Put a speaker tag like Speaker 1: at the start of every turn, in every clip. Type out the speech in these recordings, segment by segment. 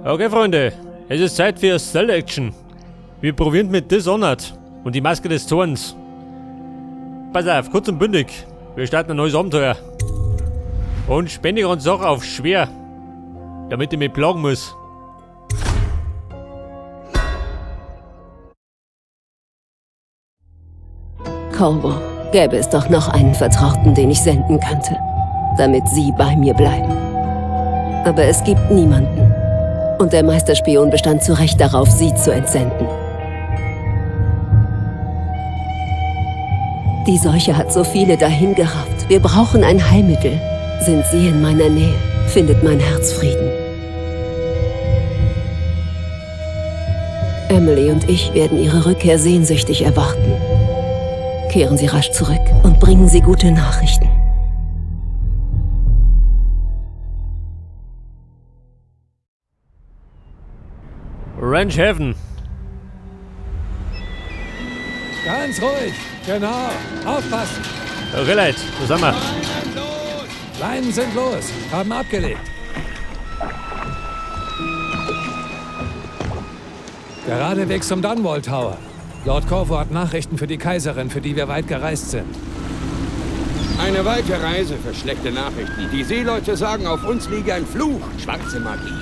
Speaker 1: Okay, Freunde, es ist Zeit für Stealth Action. Wir probieren mit Dishonored und die Maske des Zorns. Pass auf, kurz und bündig. Wir starten ein neues Abenteuer. Und spendigen uns auch auf schwer, damit ihr mich plagen muss.
Speaker 2: Corvo, gäbe es doch noch einen Vertrauten, den ich senden könnte, damit Sie bei mir bleiben. Aber es gibt niemanden. Und der Meisterspion bestand zu Recht darauf, Sie zu entsenden. Die Seuche hat so viele dahingerafft. Wir brauchen ein Heilmittel. Sind Sie in meiner Nähe, findet mein Herz Frieden. Emily und ich werden Ihre Rückkehr sehnsüchtig erwarten. Kehren Sie rasch zurück und bringen Sie gute Nachrichten.
Speaker 3: Ranch Heaven.
Speaker 4: Ganz ruhig. Genau. Aufpassen.
Speaker 3: Okay, Leute, wo sind wir?
Speaker 4: Leinen sind los. Haben abgelegt. Geradewegs zum Dunwall Tower. Lord Corvo hat Nachrichten für die Kaiserin, für die wir weit gereist sind.
Speaker 5: Eine weite Reise für schlechte Nachrichten. Die Seeleute sagen, auf uns liege ein Fluch. Schwarze Magie.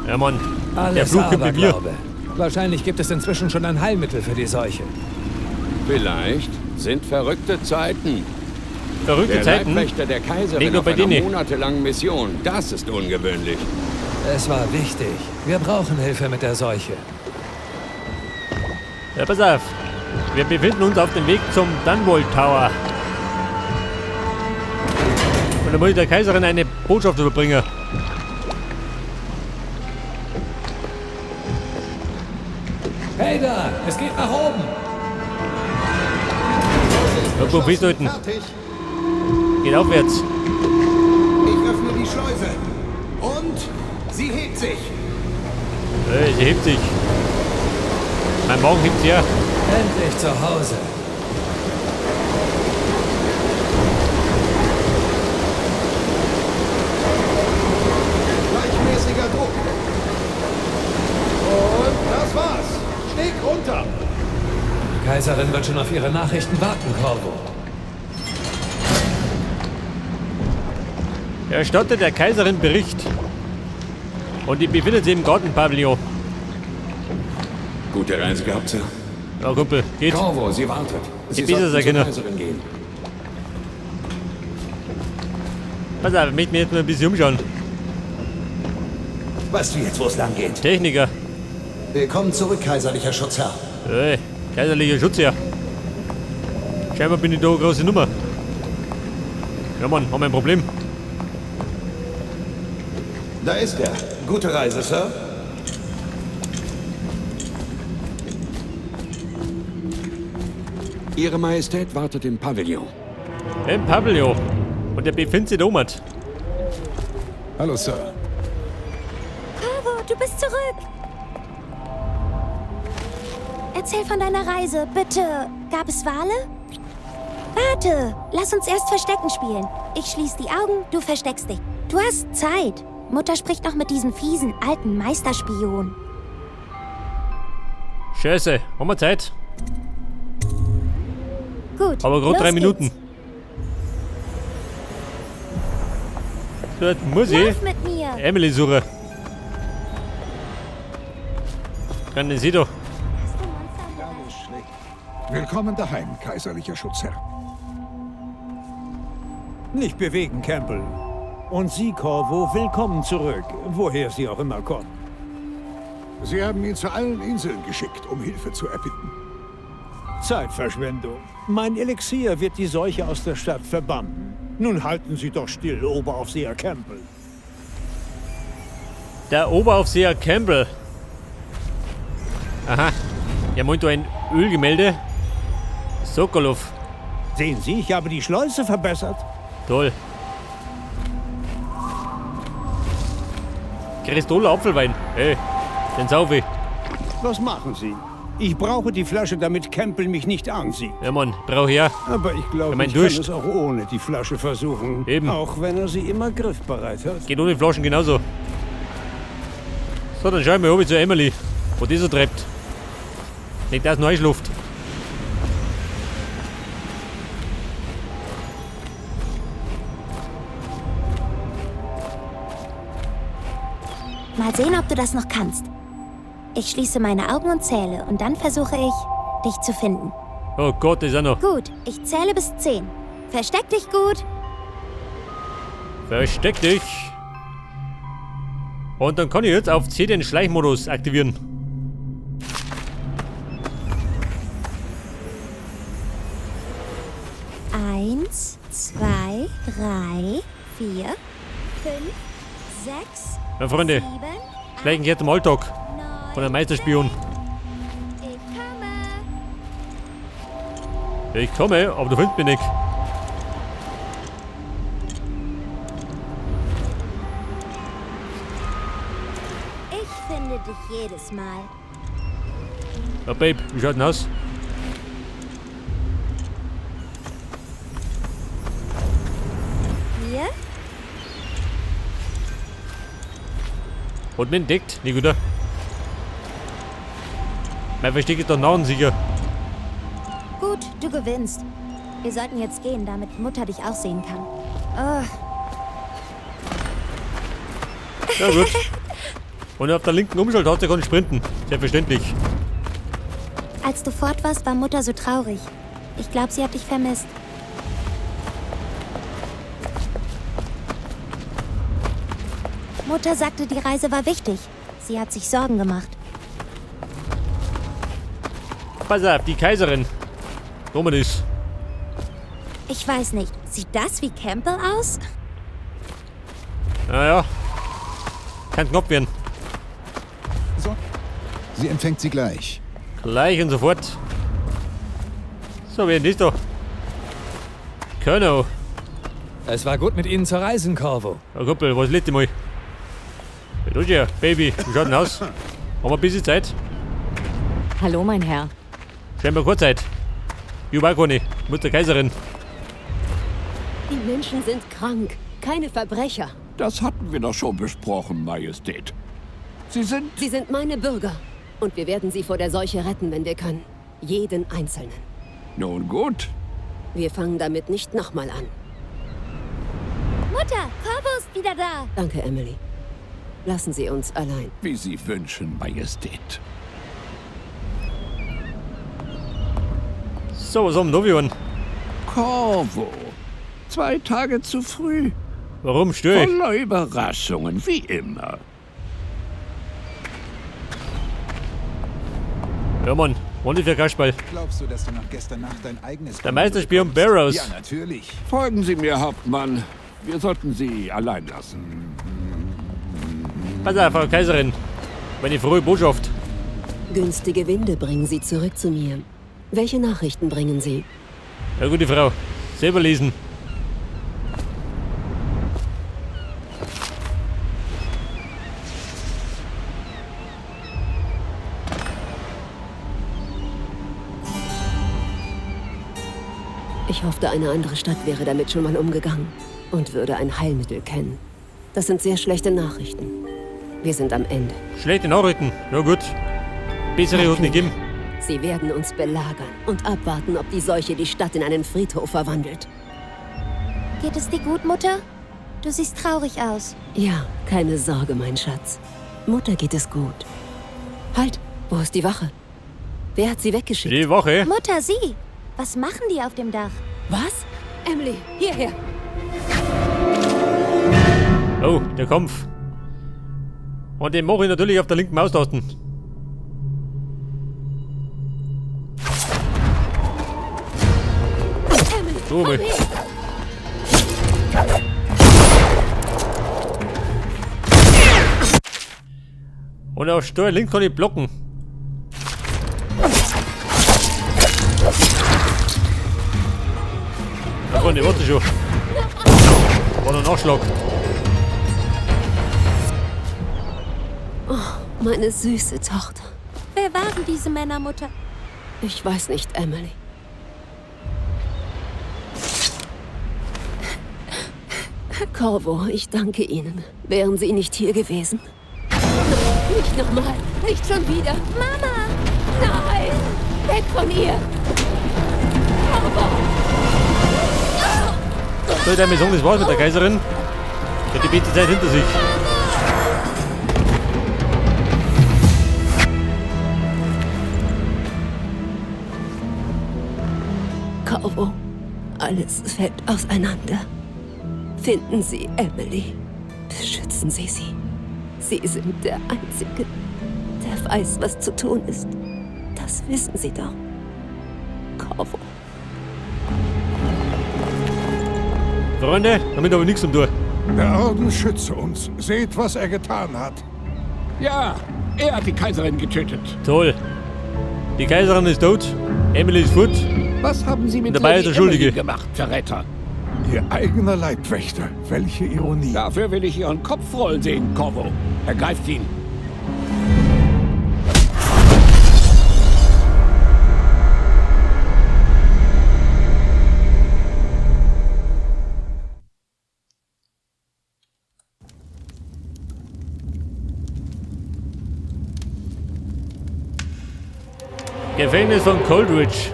Speaker 3: Ja, Mann. Der
Speaker 4: Alles
Speaker 3: Fluch gibt mir Bier.
Speaker 4: Aberglaube. Wahrscheinlich gibt es inzwischen schon ein Heilmittel für die Seuche.
Speaker 5: Vielleicht sind verrückte Zeiten.
Speaker 3: Verrückte
Speaker 5: Der
Speaker 3: Zeiten?
Speaker 5: Leibwächter der
Speaker 3: Nicht
Speaker 5: Kaiserin
Speaker 3: nur
Speaker 5: auf
Speaker 3: bei
Speaker 5: einer
Speaker 3: denen.
Speaker 5: monatelangen Mission. Das ist ungewöhnlich.
Speaker 4: Es war wichtig. Wir brauchen Hilfe mit der Seuche.
Speaker 3: Ja, pass auf. Wir befinden uns auf dem Weg zum Dunwall Tower. Und da muss ich der Kaiserin eine Botschaft überbringen.
Speaker 4: Hey da! Es geht nach oben!
Speaker 3: Irgendwo festhalten. Geht aufwärts.
Speaker 6: Ich öffne die Schleuse. Und sie hebt sich.
Speaker 3: Sie hebt sich. Mein Magen hebt sich ja.
Speaker 4: Endlich zu Hause.
Speaker 6: Gleichmäßiger Druck. Und das war's. Schräg runter.
Speaker 4: Die Kaiserin wird schon auf ihre Nachrichten warten, Corvo.
Speaker 3: Erstattet der Kaiserin Bericht. Und die befindet sich im Gartenpavillon.
Speaker 5: Gute Reise gehabt, Sir.
Speaker 3: Ja, Kumpel, geht.
Speaker 5: Corvo, sie wartet. Sie
Speaker 3: besser
Speaker 5: sollten
Speaker 3: sein
Speaker 5: zur
Speaker 3: können.
Speaker 5: Kaiserin gehen.
Speaker 3: Pass auf, ich möchte mich jetzt mal ein bisschen umschauen.
Speaker 6: Weißt du jetzt, wo es lang geht?
Speaker 3: Techniker.
Speaker 6: Willkommen zurück, kaiserlicher Schutzherr.
Speaker 3: Hey, kaiserlicher Schutzherr. Scheinbar bin ich da eine große Nummer. Ja, Mann, haben wir ein Problem.
Speaker 6: Da ist er. Gute Reise, Sir.
Speaker 5: Ihre Majestät wartet im Pavillon.
Speaker 3: Im Pavillon. Und der befindet sich da oben.
Speaker 6: Hallo, Sir.
Speaker 7: Corvo, du bist zurück. Erzähl von deiner Reise, bitte. Gab es Wale? Warte, lass uns erst Verstecken spielen. Ich schließe die Augen, du versteckst dich. Du hast Zeit. Mutter spricht noch mit diesem fiesen, alten Meisterspion.
Speaker 3: Scheiße, haben wir Zeit?
Speaker 7: Gut,
Speaker 3: Aber gerade
Speaker 7: los
Speaker 3: 3 Minuten.
Speaker 7: geht's.
Speaker 3: Dort muss ich
Speaker 7: Lauf mit mir.
Speaker 3: Emily suchen. Kann den sie doch.
Speaker 8: Willkommen daheim, kaiserlicher Schutzherr.
Speaker 9: Nicht bewegen, Campbell. Und Sie, Corvo, willkommen zurück, woher Sie auch immer kommen.
Speaker 8: Sie haben ihn zu allen Inseln geschickt, um Hilfe zu erbitten.
Speaker 9: Zeitverschwendung. Mein Elixier wird die Seuche aus der Stadt verbannen. Nun halten Sie doch still, Oberaufseher Campbell.
Speaker 3: Der Oberaufseher Campbell. Aha. Ja, meint du ein Ölgemälde? Sokolov.
Speaker 9: Sehen Sie, ich habe die Schleuse verbessert.
Speaker 3: Toll.
Speaker 1: Kristoller Apfelwein. Hey, den sauf ich.
Speaker 9: Was machen Sie? Ich brauche die Flasche, damit Campbell mich nicht ansieht.
Speaker 1: Ja, Mann, brauch ich ja.
Speaker 9: Aber ich glaube,
Speaker 1: mein
Speaker 9: ich
Speaker 1: Durst.
Speaker 9: kann es auch ohne die Flasche versuchen.
Speaker 1: Eben.
Speaker 9: Auch wenn er sie immer griffbereit hat.
Speaker 1: Geht ohne Flaschen genauso. So, dann schau ich mal oben zu Emily, wo die so treibt. Nicht aus Neuschluft.
Speaker 7: Mal sehen, ob du das noch kannst. Ich schließe meine Augen und zähle und dann versuche ich, dich zu finden.
Speaker 1: Oh Gott, ist er noch.
Speaker 7: Gut, ich zähle bis 10. Versteck dich gut.
Speaker 1: Versteck dich. Und dann kann ich jetzt auf C den Schleichmodus aktivieren.
Speaker 7: Eins, 2, 3, 4, 5, 6,
Speaker 1: Na Freunde,
Speaker 7: 7,
Speaker 1: gleich jetzt im Alltag
Speaker 7: 9.
Speaker 1: von einem Meisterspion.
Speaker 7: Ich komme.
Speaker 1: Ich komme, aber du findest mich nicht.
Speaker 7: Ich finde dich jedes Mal.
Speaker 1: Ja, Babe, wie schaut denn aus?
Speaker 7: Hier?
Speaker 1: Hat mich entdeckt, nicht guter. Mein Versteck ist doch narrensicher.
Speaker 7: Gut, du gewinnst. Wir sollten jetzt gehen, damit Mutter dich auch sehen kann. Oh,
Speaker 1: Ja gut. Und auf der linken Umschalttaste kann ich sprinten. Selbstverständlich.
Speaker 7: als du fort warst, war Mutter so traurig. Ich glaube, sie hat dich vermisst. Mutter sagte, die Reise war wichtig. Sie hat sich Sorgen gemacht.
Speaker 1: Pass auf, die Kaiserin. Dominus.
Speaker 7: Ich weiß nicht, sieht das wie Campbell aus?
Speaker 1: Naja. Kann Knopf werden.
Speaker 6: So. Sie empfängt sie gleich.
Speaker 1: Gleich und sofort. So, wer ist das da? Colonel.
Speaker 4: Es war gut, mit Ihnen zu reisen, Corvo.
Speaker 1: Herr Kuppel, was lädt die mal? Wer tut ja? Baby, wie schaut denn aus? Haben wir ein bisschen Zeit?
Speaker 2: Hallo, mein Herr.
Speaker 1: Scheinbar keine Zeit. Ich war keine. Mutter Kaiserin.
Speaker 2: Die Menschen sind krank, keine Verbrecher.
Speaker 5: Das hatten wir doch schon besprochen, Majestät. Sie sind...
Speaker 2: Sie sind meine Bürger. Und wir werden sie vor der Seuche retten, wenn wir können. Jeden Einzelnen.
Speaker 5: Nun gut.
Speaker 2: Wir fangen damit nicht nochmal an.
Speaker 7: Mutter, Corvo ist wieder da.
Speaker 2: Danke, Emily. Lassen Sie uns allein.
Speaker 5: Wie Sie wünschen, Majestät.
Speaker 1: So, was haben wir noch gewonnen?
Speaker 5: Corvo. 2 Tage zu früh.
Speaker 1: Warum störe ich?
Speaker 5: Voller Überraschungen, wie immer.
Speaker 1: Ja, Mann. Und für Kasperl.
Speaker 6: Glaubst du, dass du nach gestern Nacht dein eigenes...
Speaker 1: Der Meisterspion Barrows.
Speaker 6: Ja, natürlich.
Speaker 5: Folgen Sie mir, Hauptmann. Wir sollten Sie allein lassen.
Speaker 1: Pass auf, Frau Kaiserin. Meine frohe Botschaft.
Speaker 2: Günstige Winde bringen Sie zurück zu mir. Welche Nachrichten bringen Sie?
Speaker 1: Ja, gute Frau. Selber lesen.
Speaker 2: Ich hoffte, eine andere Stadt wäre damit schon mal umgegangen und würde ein Heilmittel kennen. Das sind sehr schlechte Nachrichten. Wir sind am Ende.
Speaker 1: Schlechte Nachrichten. Ja gut. Bessere hat nicht geben.
Speaker 2: Sie werden uns belagern und abwarten, ob die Seuche die Stadt in einen Friedhof verwandelt.
Speaker 7: Geht es dir gut, Mutter? Du siehst traurig aus.
Speaker 2: Ja, keine Sorge, mein Schatz. Mutter geht es gut. Halt, wo ist die Wache? Wer hat sie weggeschickt?
Speaker 1: Die Woche.
Speaker 7: Mutter, sieh. Was machen die auf dem Dach?
Speaker 2: Was? Emily, hierher.
Speaker 1: Oh, der Kampf. Und den mache ich natürlich auf der linken Maustasten. So, mal. Und auf Steuer links kann ich blocken. Ja, Freunde, warte schon. War noch ein Nachschlag.
Speaker 2: Oh, meine süße Tochter.
Speaker 7: Wer waren diese Männer, Mutter?
Speaker 2: Ich weiß nicht, Emily. Corvo, ich danke Ihnen. Wären Sie nicht hier gewesen? Nein, nicht nochmal. Nicht schon wieder.
Speaker 7: Mama!
Speaker 2: Nein! Weg von ihr! Corvo!
Speaker 3: So, der Maison, das war's mit der Kaiserin. Die hat die beste Zeit hinter sich.
Speaker 2: Corvo, alles fällt auseinander. Finden Sie Emily. Beschützen Sie sie. Sie sind der Einzige, der weiß, was zu tun ist. Das wissen Sie doch. Corvo.
Speaker 3: Freunde, damit aber nichts um tun.
Speaker 8: Der Orden schütze uns. Seht, was er getan hat.
Speaker 5: Ja, er hat die Kaiserin getötet.
Speaker 3: Toll. Die Kaiserin ist tot, Emily ist fort.
Speaker 5: Was haben Sie mit
Speaker 3: Dabei ist der Schuldige
Speaker 5: Emily gemacht, Verräter?
Speaker 8: Ihr eigener Leibwächter. Welche Ironie.
Speaker 5: Dafür will ich Ihren Kopf rollen sehen, Corvo. Ergreift ihn.
Speaker 3: Gefängnis von Coldridge.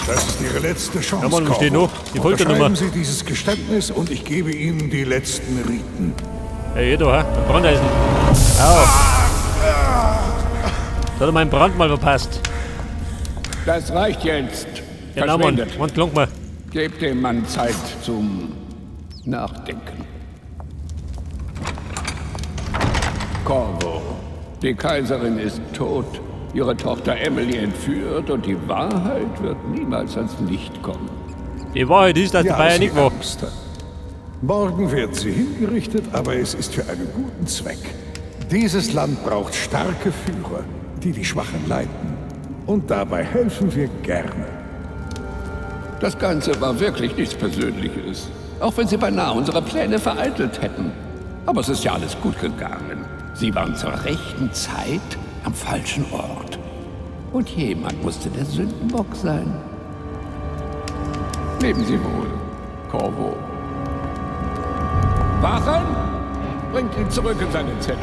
Speaker 8: Das ist Ihre letzte Chance,
Speaker 3: Ja, Mann, wo steht
Speaker 8: Corvo.
Speaker 3: noch? Die Folternummer.
Speaker 8: Unterschreiben Sie dieses Geständnis und ich gebe Ihnen die letzten Riten.
Speaker 3: Hey, hier da, ein Brandeisen. Au. Da hat er meinen Brand mal verpasst.
Speaker 5: Das reicht jetzt.
Speaker 3: Ja, na, Mann,
Speaker 5: Verschwindet.
Speaker 3: Mann, klang mal.
Speaker 5: Gebt dem Mann Zeit zum Nachdenken. Corvo, die Kaiserin ist tot, ihre Tochter Emily entführt und die Wahrheit wird niemals ans Licht kommen.
Speaker 3: Die Wahrheit ist, dass der Bayer
Speaker 8: Sie
Speaker 3: nicht war.
Speaker 8: Ärmste. Morgen wird sie hingerichtet, aber es ist für einen guten Zweck. Dieses Land braucht starke Führer, die die Schwachen leiten. Und dabei helfen wir gerne.
Speaker 5: Das Ganze war wirklich nichts Persönliches. Auch wenn Sie beinahe unsere Pläne vereitelt hätten. Aber es ist ja alles gut gegangen. Sie waren zur rechten Zeit am falschen Ort. Und jemand musste der Sündenbock sein. Leben Sie wohl, Corvo. Wachen! Bringt ihn zurück in seine Zelle.